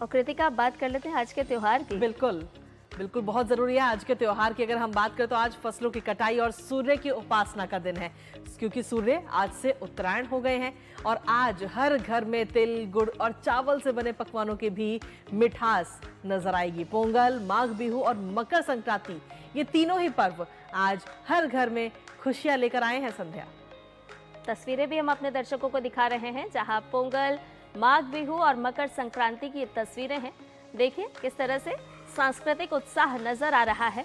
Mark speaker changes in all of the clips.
Speaker 1: और कृतिका, बात कर लेते हैं आज के त्योहार की।
Speaker 2: बिल्कुल बिल्कुल, बहुत जरूरी है आज के त्योहार की। अगर हम बात करें तो आज फसलों की कटाई और सूर्य की उपासना का दिन है, क्योंकि सूर्य आज से उत्तरायण हो गए हैं और आज हर घर में तिल, गुड़ और चावल से बने पकवानों की भी मिठास नजर आएगी। पोंगल, माघ बिहू और मकर संक्रांति, ये तीनों ही पर्व आज हर घर में खुशियां लेकर आए हैं। संध्या,
Speaker 1: तस्वीरें भी हम अपने दर्शकों को दिखा रहे हैं, जहां पोंगल, माघ बिहू और मकर संक्रांति की तस्वीरें हैं। देखिए किस तरह से सांस्कृतिक उत्साह नजर आ रहा है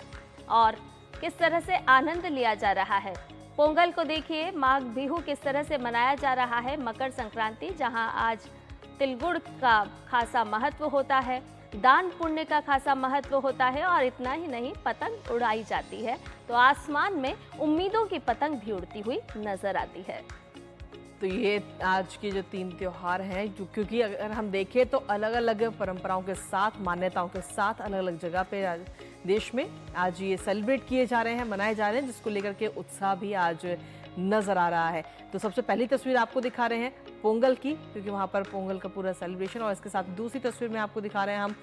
Speaker 1: और किस तरह से आनंद लिया जा रहा है। पोंगल को देखिए, माघ बिहू किस तरह से मनाया जा रहा है, मकर संक्रांति जहां आज तिलगुड़ का खासा महत्व होता है, दान पुण्य का खासा महत्व होता है और इतना ही नहीं, पतंग उड़ाई जाती है तो आसमान में उम्मीदों की पतंग भी उड़ती हुई नजर आती है।
Speaker 2: तो ये आज के जो तीन त्योहार हैं, क्योंकि अगर हम देखें तो अलग अलग परंपराओं के साथ, मान्यताओं के साथ अलग अलग जगह पे आज देश में आज ये सेलिब्रेट किए जा रहे हैं, मनाए जा रहे हैं, जिसको लेकर के उत्साह भी आज नजर आ रहा है। तो सबसे पहली तस्वीर आपको दिखा रहे हैं पोंगल की, क्योंकि वहां पर पोंगल का पूरा सेलिब्रेशन, और इसके साथ दूसरी तस्वीर में आपको दिखा रहे हैं हम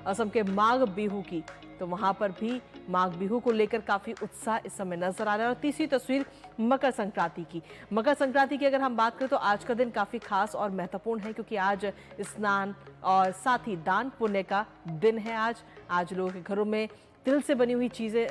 Speaker 2: असम के माघ बिहू की। तो वहां पर भी माघ बिहू को लेकर काफी उत्साह इस समय नजर आ रहा है। और तीसरी तस्वीर मकर संक्रांति की। मकर संक्रांति की अगर हम बात करें तो आज का दिन काफी खास और महत्वपूर्ण है, क्योंकि आज स्नान और साथ ही दान पुण्य का दिन है। आज लोगों के घरों में तिल से बनी हुई चीजें,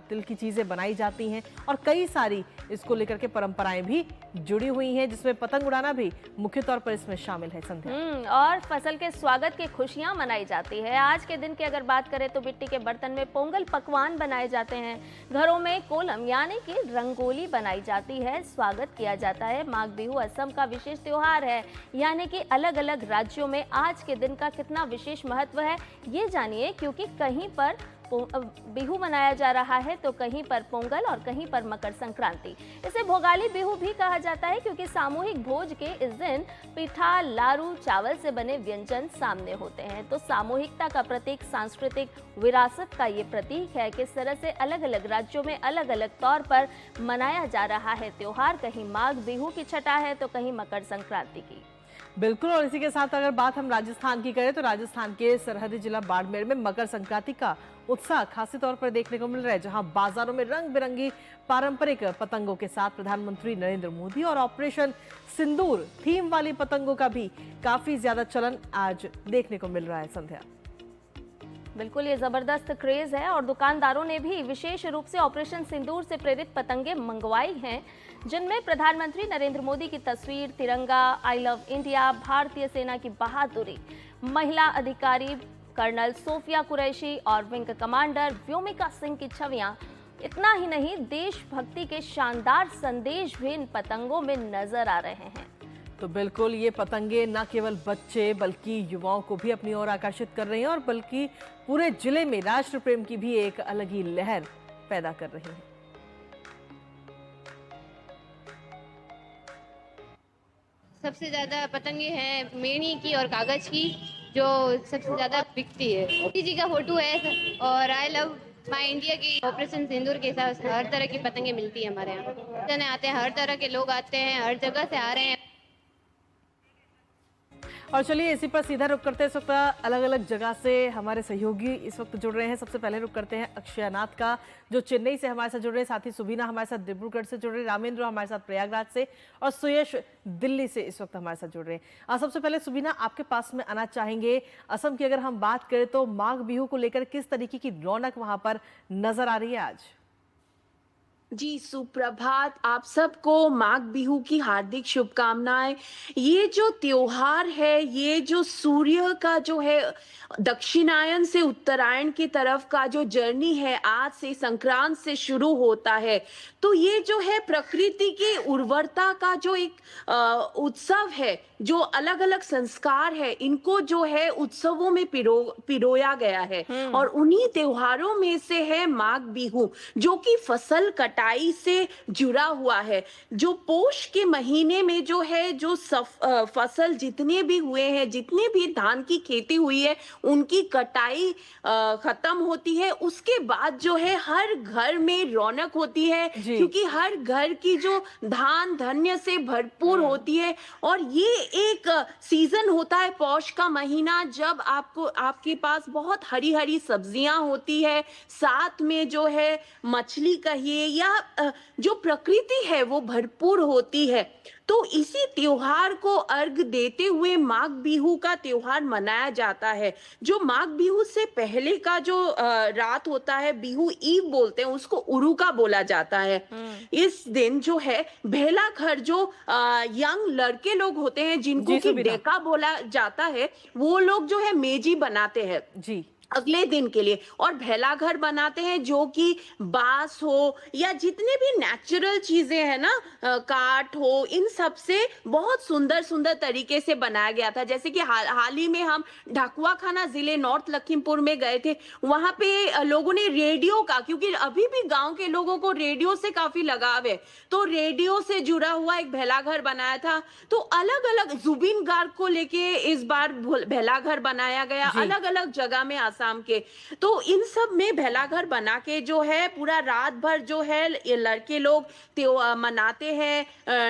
Speaker 2: तिल की चीजें बनाई जाती हैं और कई सारी इसको लेकर के परंपराएं भी जुड़ी हुई हैं, जिसमें पतंग उड़ाना भी मुख्य तौर पर इसमें शामिल है। संध्या,
Speaker 1: और फसल के स्वागत की खुशियां मनाई जाती है। आज के दिन की अगर बात करें तो मिट्टी के बर्तन में पोंगल पकवान बनाए जाते हैं, घरों में कोलम यानी कि रंगोली बनाई जाती है, स्वागत किया जाता है। माघ बिहू असम का विशेष त्योहार है, यानी कि अलग अलग राज्यों में आज के दिन का कितना विशेष महत्व है ये जानिए, क्योंकि कहीं पर बिहू मनाया जा रहा है तो कहीं पर पोंगल और कहीं पर मकर संक्रांति। इसे भोगाली बिहू भी कहा जाता है, क्योंकि सामूहिक भोज के इस दिन पिठा, लारू, चावल से बने व्यंजन सामने होते हैं। तो सामूहिकता का प्रतीक, सांस्कृतिक विरासत का ये प्रतीक है। किस तरह से अलग अलग राज्यों में अलग अलग तौर पर मनाया जा रहा है त्योहार, कहीं माघ बिहू की छठा है तो कहीं मकर संक्रांति की।
Speaker 2: बिल्कुल, और इसी के साथ अगर बात हम राजस्थान की करें तो राजस्थान के सरहदी जिला बाड़मेर में मकर संक्रांति का उत्साह खासी तौर पर देखने को मिल रहा है, जहां बाजारों में रंग बिरंगी पारंपरिक पतंगों के साथ प्रधानमंत्री नरेंद्र मोदी और ऑपरेशन सिंदूर थीम वाली पतंगों का भी काफी ज्यादा चलन आज देखने को मिल रहा है। संध्या,
Speaker 1: बिल्कुल, ये जबरदस्त क्रेज है और दुकानदारों ने भी विशेष रूप से ऑपरेशन सिंदूर से प्रेरित पतंगे मंगवाई हैं, जिनमें प्रधानमंत्री नरेंद्र मोदी की तस्वीर, तिरंगा, आई लव इंडिया, भारतीय सेना की बहादुरी, महिला अधिकारी कर्नल सोफिया कुरैशी और विंग कमांडर व्योमिका सिंह की छवियां। इतना ही नहीं, देशभक्ति के शानदार संदेश भी इन पतंगों में नजर आ रहे हैं।
Speaker 2: तो बिल्कुल, ये पतंगे न केवल बच्चे बल्कि युवाओं को भी अपनी ओर आकर्षित कर रही हैं और बल्कि पूरे जिले में राष्ट्र प्रेम की भी एक अलग ही लहर पैदा कर रही हैं।
Speaker 3: सबसे ज्यादा पतंगे हैं मेणी की और कागज की, जो सबसे ज्यादा बिकती है। मोदी जी का फोटो है और आई लव माई इंडिया की, ऑपरेशन सिंदूर के साथ हर तरह की पतंगे मिलती है हमारे यहाँ। जने आते हैं, हर तरह के लोग आते हैं, हर जगह से आ रहे हैं।
Speaker 2: और चलिए इसी पर सीधा रुक करते हैं। इस वक्त अलग अलग जगह से हमारे सहयोगी इस वक्त जुड़ रहे हैं। सबसे पहले रुक करते हैं अक्षयनाथ का, जो चेन्नई से हमारे साथ जुड़ रहे हैं, साथ ही सुबीना हमारे साथ डिब्रूगढ़ से जुड़ रहे हैं, रामेंद्र हमारे साथ प्रयागराज से और सुयश दिल्ली से इस वक्त हमारे साथ जुड़ रहे हैं। सबसे पहले सुबीना, आपके पास में आना चाहेंगे, असम की अगर हम बात करें तो माघ बिहू को लेकर किस तरीके की रौनक वहां पर नजर आ रही है आज?
Speaker 4: जी, सुप्रभात। आप सबको माघ बिहू की हार्दिक शुभकामनाएं। ये जो त्योहार है, ये जो सूर्य का जो है दक्षिणायन से उत्तरायण की तरफ का जो जर्नी है, आज से संक्रांत से शुरू होता है। तो ये जो है प्रकृति की उर्वरता का जो एक उत्सव है, जो अलग अलग संस्कार है, इनको जो है उत्सवों में पिरोया गया है। और उन्हीं त्योहारों में से है माघ बिहू, जो कि फसल कटाई कटाई से जुड़ा हुआ है। जो पोष के महीने में जो है जो फसल जितने भी हुए हैं, जितने भी धान की खेती हुई है, उनकी कटाई खत्म होती है। उसके बाद जो है हर घर में रौनक होती है,
Speaker 2: जी।
Speaker 4: क्योंकि हर घर की जो धान धान्य से भरपूर होती है। और ये एक सीजन होता है पौष का महीना, जब आपके पास बहुत हरी हरी सब्जियां होती है, साथ में जो है मछली कहिए या जो प्रकृति है वो भरपूर होती है। तो इसी त्योहार को अर्घ देते हुए माघ बिहू का त्योहार मनाया जाता है। जो माघ बिहू से पहले का जो रात होता है, बिहू ईव बोलते हैं उसको, उरुका बोला जाता है। इस दिन जो है भेला घर जो यंग लड़के लोग होते हैं, जिनको
Speaker 2: जी
Speaker 4: कि
Speaker 2: सुबीना।
Speaker 4: डेका बोला जाता है, वो लोग जो है मेजी बनाते हैं
Speaker 2: जी।
Speaker 4: अगले दिन के लिए, और भेला घर बनाते हैं जो कि बांस हो या जितने भी नेचुरल चीजें हैं ना, काठ हो, इन सब से बहुत सुंदर सुंदर तरीके से बनाया गया था। जैसे कि हाल ही में हम ढकुआ खाना जिले नॉर्थ लखीमपुर में गए थे। वहां पे लोगों ने रेडियो का, क्योंकि अभी भी गांव के लोगों को रेडियो से काफी लगाव है, तो रेडियो से जुड़ा हुआ एक भेला घर बनाया था। तो अलग अलग जुबिन गार्ग को लेके इस बार भेला घर बनाया गया,
Speaker 2: जी।
Speaker 4: अलग अलग जगह में आसाम के। तो इन सब में भेला घर बना के जो है पूरा रात भर जो है ये लड़के लोग मनाते हैं,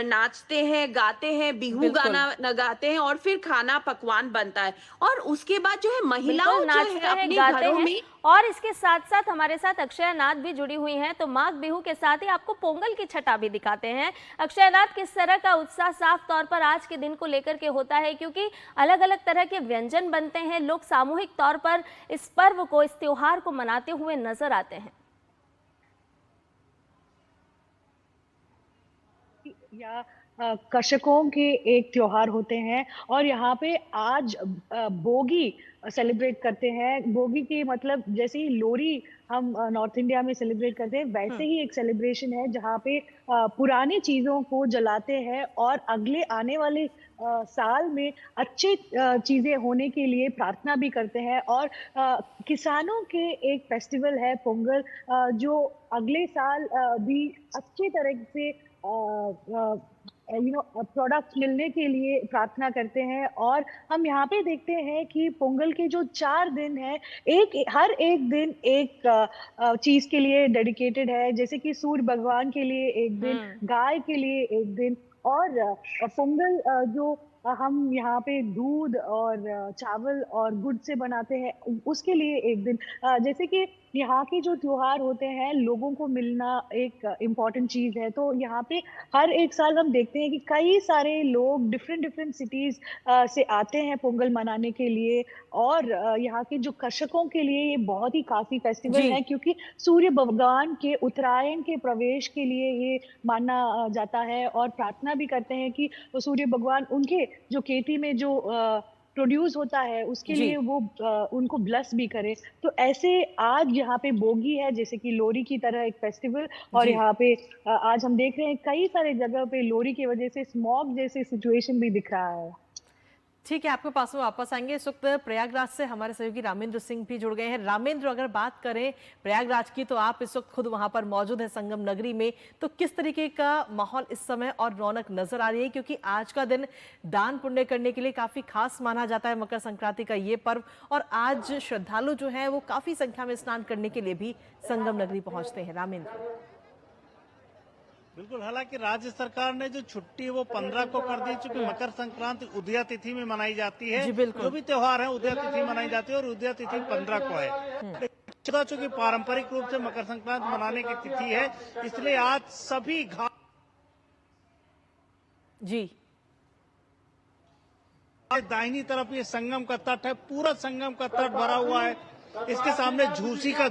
Speaker 4: नाचते हैं, गाते हैं, बिहू
Speaker 2: बिल्कुल।
Speaker 4: गाना गाते हैं, और फिर खाना पकवान बनता है। और उसके बाद जो है महिलाओं
Speaker 1: बिल्कुल
Speaker 4: जो
Speaker 1: नाचते
Speaker 4: है
Speaker 1: हैं,
Speaker 4: अपने
Speaker 1: गाते
Speaker 4: घरों
Speaker 1: हैं।
Speaker 4: में।
Speaker 1: और इसके साथ साथ हमारे साथ अक्षय नाथ भी जुड़ी हुई हैं, तो माघ बिहू के साथ ही आपको पोंगल की छटा भी दिखाते हैं। अक्षय नाथ, किस तरह का उत्साह साफ तौर पर आज के दिन को लेकर के होता है, क्योंकि अलग अलग तरह के व्यंजन बनते हैं, लोग सामूहिक तौर पर इस पर्व को, इस त्योहार को मनाते हुए नजर आते हैं।
Speaker 5: या कृषकों के एक त्योहार होते हैं, और यहाँ पे आज बोगी सेलिब्रेट करते हैं। बोगी की मतलब जैसे ही लोरी हम नॉर्थ इंडिया में सेलिब्रेट करते हैं, वैसे ही एक सेलिब्रेशन है जहाँ पे पुरानी चीज़ों को जलाते हैं और अगले आने वाले साल में अच्छे चीज़ें होने के लिए प्रार्थना भी करते हैं। और किसानों के एक फेस्टिवल है पोंगल, जो अगले साल भी अच्छे तरह से प्रोडक्ट मिलने के लिए प्रार्थना करते हैं। और हम यहाँ पे देखते हैं कि पोंगल के जो 4 दिन हैं, हर एक दिन एक चीज के लिए डेडिकेटेड है। जैसे कि सूर्य भगवान के लिए एक दिन, गाय के लिए एक दिन, और पोंगल जो हम यहाँ पे दूध और चावल और गुड़ से बनाते हैं, उसके लिए एक दिन। जैसे कि यहाँ के जो त्योहार होते हैं, लोगों को मिलना एक इम्पॉर्टेंट चीज़ है। तो यहाँ पे हर एक साल हम देखते हैं कि कई सारे लोग डिफरेंट सिटीज़ से आते हैं पोंगल मनाने के लिए। और यहाँ के जो कृषकों के लिए ये बहुत ही काफ़ी फेस्टिवल
Speaker 2: जी।
Speaker 5: है, क्योंकि सूर्य भगवान के उत्तरायण के प्रवेश के लिए ये माना जाता है। और प्रार्थना भी करते हैं कि सूर्य भगवान उनके जो खेती में जो प्रोड्यूस होता है उसके
Speaker 2: जी।
Speaker 5: लिए वो उनको ब्लेस भी करे। तो ऐसे आज यहाँ पे बोगी है, जैसे कि लोरी की तरह एक फेस्टिवल। और
Speaker 2: जी।
Speaker 5: यहाँ पे आज हम देख रहे हैं कई सारे जगह पे लोरी की वजह से स्मॉग जैसे सिचुएशन भी दिख रहा है।
Speaker 2: ठीक है, आपके पास में वापस आएंगे। इस वक्त प्रयागराज से हमारे सहयोगी रामेंद्र सिंह भी जुड़ गए हैं। रामेंद्र, अगर बात करें प्रयागराज की, तो आप इस वक्त खुद वहां पर मौजूद है संगम नगरी में, तो किस तरीके का माहौल इस समय और रौनक नजर आ रही है? क्योंकि आज का दिन दान पुण्य करने के लिए काफी खास माना जाता है, मकर संक्रांति का ये पर्व, और आज श्रद्धालु जो है वो काफी संख्या में स्नान करने के लिए भी संगम नगरी पहुंचते हैं। रामेंद्र।
Speaker 6: बिल्कुल, हालांकि राज्य सरकार ने जो छुट्टी वो 15 को कर दी, चूंकि मकर संक्रांति उदया तिथि में मनाई जाती है।
Speaker 2: जी बिल्कुल।
Speaker 6: जो भी त्योहार है उदया तिथि मनाई जाती है, और उदया तिथि 15 को है। चूंकि पारंपरिक रूप से मकर संक्रांति मनाने की तिथि है, इसलिए आज सभी घाट
Speaker 2: जी
Speaker 6: दाहिनी तरफ ये संगम का तट है, पूरा संगम का तट भरा हुआ है। इसके सामने झूसी का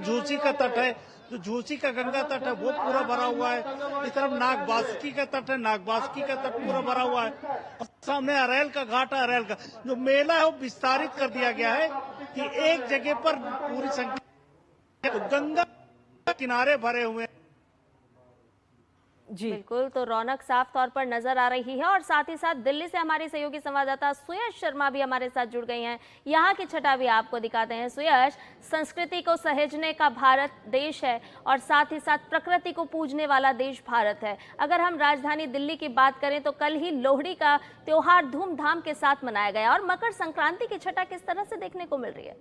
Speaker 6: तट है, जो झूसी का गंगा तट है वो पूरा भरा हुआ है। इस तरफ नागबासुकी का तट है, नागबासुकी का तट पूरा भरा हुआ है। और सामने अरेल का घाट है, अरेल का जो मेला है वो विस्तारित कर दिया गया है कि एक जगह पर पूरी संख्या गंगा किनारे भरे हुए हैं।
Speaker 2: जी
Speaker 1: बिल्कुल, तो रौनक साफ तौर पर नजर आ रही है और साथ ही साथ दिल्ली से हमारी सहयोगी संवाददाता सुयश शर्मा भी हमारे साथ जुड़ गई हैं। यहाँ की छटा भी आपको दिखाते हैं। सुयश, संस्कृति को सहेजने का भारत देश है और साथ ही साथ प्रकृति को पूजने वाला देश भारत है। अगर हम राजधानी दिल्ली की बात करें तो कल ही लोहड़ी का त्योहार धूमधाम के साथ मनाया गया और मकर संक्रांति की छटा किस तरह से देखने को मिल रही है?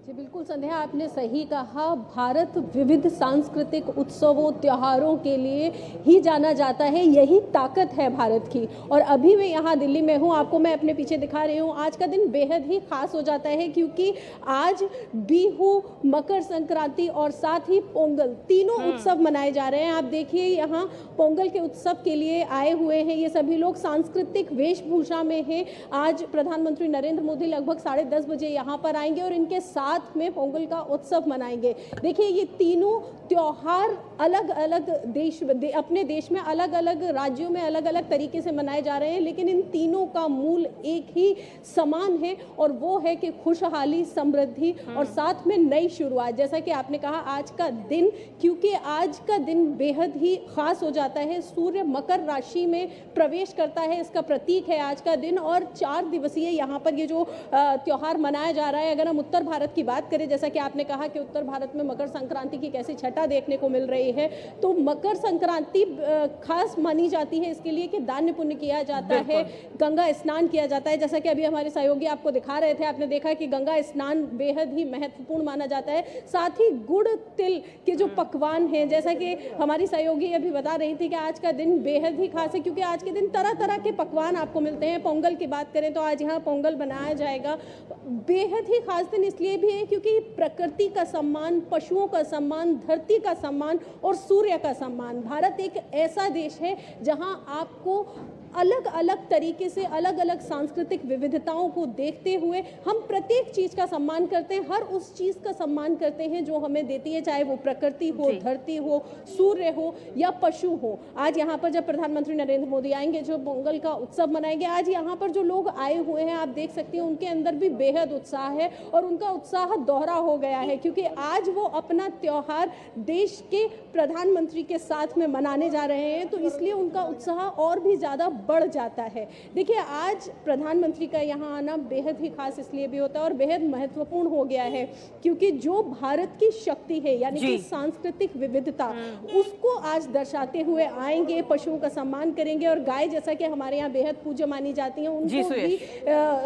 Speaker 7: जी बिल्कुल संध्या, आपने सही कहा। भारत विविध सांस्कृतिक उत्सवों त्योहारों के लिए ही जाना जाता है, यही ताकत है भारत की। और अभी मैं यहाँ दिल्ली में हूँ, आपको मैं अपने पीछे दिखा रही हूँ। आज का दिन बेहद ही खास हो जाता है क्योंकि आज बिहू, मकर संक्रांति और साथ ही पोंगल तीनों उत्सव मनाए जा रहे हैं। आप देखिए यहाँ पोंगल के उत्सव के लिए आए हुए हैं ये सभी लोग, सांस्कृतिक वेशभूषा में हैं। आज प्रधानमंत्री नरेंद्र मोदी लगभग 10:30 बजे यहाँ पर आएंगे और इनके साथ में पोंगल का उत्सव मनाएंगे। देखिए ये तीनों त्योहार अलग अलग अपने देश में अलग अलग राज्यों में अलग अलग तरीके से मनाए जा रहे हैं, लेकिन इन तीनों का मूल एक ही समान है और वो है कि खुशहाली, समृद्धि और साथ में नई शुरुआत। जैसा कि आपने कहा आज का दिन, क्योंकि आज का दिन बेहद ही खास हो जाता है। सूर्य मकर राशि में प्रवेश करता है, इसका प्रतीक है आज का दिन। और 4 दिवसीय यहाँ पर ये जो त्योहार मनाया जा रहा है, अगर हम उत्तर भारत की बात करें, जैसा कि आपने कहा कि उत्तर भारत में मकर संक्रांति की कैसी छटा देखने को मिल रही है, तो मकर संक्रांति खास मानी जाती है इसके लिए कि दान पुण्य किया जाता है, गंगा स्नान किया जाता है। जैसा कि अभी हमारे सहयोगी आपको दिखा रहे थे, आपने देखा कि गंगा स्नान बेहद ही महत्वपूर्ण माना जाता है। साथ ही गुड़ तिल के जो पकवान हैं, जैसा कि हमारी सहयोगी अभी बता रही थी कि आज का दिन बेहद ही खास है क्योंकि आज के दिन तरह तरह के पकवान आपको मिलते हैं। पोंगल की बात करें तो आज यहाँ पोंगल बनाया जाएगा। बेहद ही खास दिन इसलिए भी है क्योंकि प्रकृति का सम्मान, पशुओं का सम्मान, धरती का सम्मान और सूर्य का सम्मान। भारत एक ऐसा देश है जहां आपको अलग अलग तरीके से अलग अलग सांस्कृतिक विविधताओं को देखते हुए हम प्रत्येक चीज का सम्मान करते हैं, हर उस चीज का सम्मान करते हैं जो हमें देती है, चाहे वो प्रकृति हो, धरती हो, सूर्य हो या पशु हो। आज यहाँ पर जब प्रधानमंत्री नरेंद्र मोदी आएंगे, जो पोंगल का उत्सव मनाएंगे, आज यहाँ पर जो लोग आए हुए हैं आप देख सकते हैं उनके अंदर भी बेहद उत्साह है और उनका उत्साह दोहरा हो गया है क्योंकि आज वो अपना त्योहार देश के प्रधानमंत्री के साथ में मनाने जा रहे हैं, तो इसलिए उनका उत्साह और भी ज्यादा बढ़ जाता है। देखिए आज प्रधानमंत्री का यहाँ आना बेहद ही खास इसलिए भी होता है और बेहद महत्वपूर्ण हो गया है क्योंकि जो भारत की शक्ति है यानी कि सांस्कृतिक विविधता, उसको आज दर्शाते हुए आएंगे, पशुओं का सम्मान करेंगे और गाय जैसा कि हमारे यहाँ बेहद पूज्य मानी जाती है, उनको भी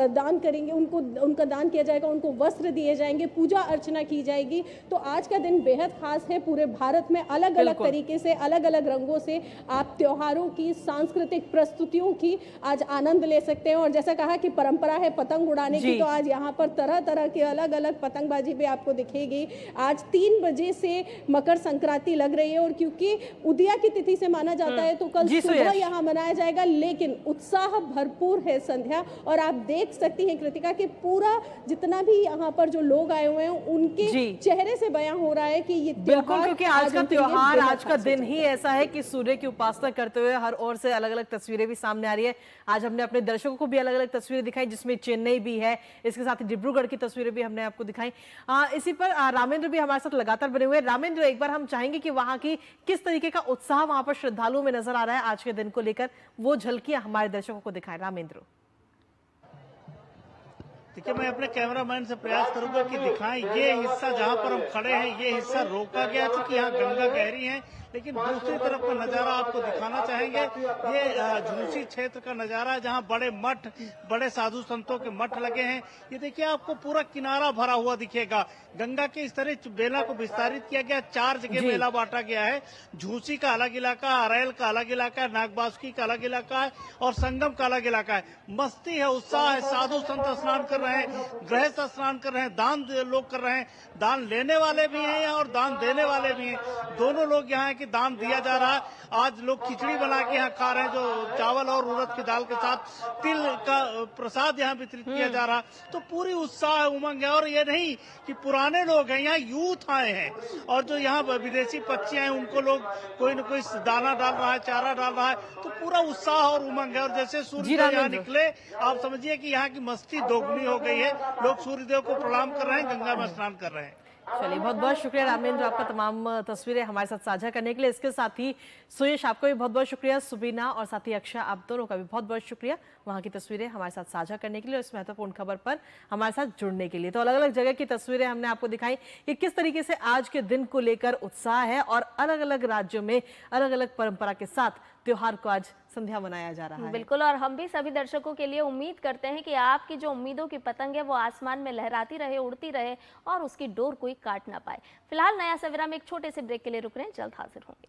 Speaker 7: दान करेंगे, उनका दान किया जाएगा, उनको वस्त्र दिए जाएंगे, पूजा अर्चना की जाएगी। तो आज का दिन बेहद खास है। पूरे भारत में अलग अलग तरीके से, अलग अलग रंगों से आप त्योहारों की, सांस्कृतिक प्रस्तुतियों की आज आनंद ले सकते हैं। और जैसा कहा कि परंपरा है पतंग उड़ाने की, तो आज यहाँ पर तरह तरह की अलग अलग पतंगबाजी भी आपको दिखेगी। आज 3 बजे से मकर संक्रांति लग रही है और क्योंकि उदया की तिथि से माना जाता है तो कल सुबह यहाँ मनाया जाएगा, लेकिन उत्साह भरपूर है संध्या। और आप देख सकती हैं कृतिका कि पूरा जितना भी यहाँ पर जो लोग आए हुए हैं उनके चेहरे से बयां हो रहा है कि ये
Speaker 2: बिल्कुल, क्योंकि आज का त्योहार, आज का दिन ही ऐसा है कि सूर्य की उपासना करते हुए हर ओर से अलग अलग तस्वीरें भी सामने आ रही है। आज हमने अपने दर्शकों को भी अलग अलग तस्वीरें दिखाई जिसमें चेन्नई भी है, इसके साथ ही डिब्रूगढ़ की तस्वीरें भी हमने आपको दिखाई। इसी पर रामेंद्र भी हमारे साथ लगातार बने हुए हैं। रामेंद्र, एक बार हम चाहेंगे कि वहां की किस तरीके का उत्साह वहां पर श्रद्धालुओं में नजर आ रहा है आज के दिन को लेकर, वो झलकियां हमारे दर्शकों को दिखाएं। रामेंद्र,
Speaker 6: देखिए मैं अपने कैमरामैन से प्रयास करूंगा कि दिखाएं ये हिस्सा जहां पर हम खड़े हैं, ये हिस्सा रोका गया क्योंकि यहाँ गंगा गहरी है, लेकिन दूसरी तरफ का नजारा आपको दिखाना चाहेंगे। ये झूसी क्षेत्र का नजारा है जहां बड़े मठ, बड़े साधु संतों के मठ लगे हैं। ये देखिए आपको पूरा किनारा भरा हुआ दिखेगा। गंगा के इस तरह मेला को विस्तारित किया गया, 4 जगह मेला बांटा गया है। झूसी का अलग इलाका, अरैल का अलग इलाका है, नागबासुकी का अलग इलाका है और संगम का अलग इलाका है। मस्ती है, उत्साह है, साधु संत स्नान कर रहे हैं, गृहस्थ स्नान कर रहे हैं, दान लोग कर रहे हैं। दान लेने वाले भी हैं और दान देने वाले भी हैं, दोनों लोग यहाँ कि दान दिया जा रहा है। आज लोग खिचड़ी बना के यहाँ खा रहे हैं, जो चावल और उड़द की दाल के साथ तिल का प्रसाद यहाँ वितरित किया जा रहा है। तो पूरी उत्साह उमंग है और ये नहीं कि पुराने लोग हैं, यहाँ यूथ आए हैं और जो यहाँ विदेशी पक्षी हैं उनको लोग कोई न कोई दाना डाल रहा है, चारा डाल रहा है। तो पूरा उत्साह और उमंग है और जैसे सूर्य यहाँ निकले आप समझिए कि यहाँ की मस्ती दोगुनी हो गई है। लोग सूर्यदेव को प्रणाम कर रहे हैं, गंगा में स्नान कर रहे हैं।
Speaker 2: चलिए, बहुत बहुत शुक्रिया रामेंद्र, आपका तमाम तस्वीरें हमारे साथ साझा करने के लिए। इसके साथ ही सुयश, आपका भी बहुत बहुत शुक्रिया। सुबीना और साथ ही अक्षय, आप दोनों का भी बहुत बहुत शुक्रिया वहाँ की तस्वीरें हमारे साथ साझा करने के लिए और इस महत्वपूर्ण खबर पर हमारे साथ जुड़ने के लिए। तो अलग अलग जगह की तस्वीरें हमने आपको दिखाई कि किस तरीके से आज के दिन को लेकर उत्साह है और अलग अलग राज्यों में अलग अलग परंपरा के साथ त्योहार को आज संध्या मनाया जा रहा है।
Speaker 1: बिल्कुल, और हम भी सभी दर्शकों के लिए उम्मीद करते हैं कि आपकी जो उम्मीदों की पतंग है वो आसमान में लहराती रहे, उड़ती रहे और उसकी डोर कोई काट ना पाए। फिलहाल नया सवेरा में एक छोटे से ब्रेक के लिए रुक रहे हैं, जल्द हाजिर होंगे।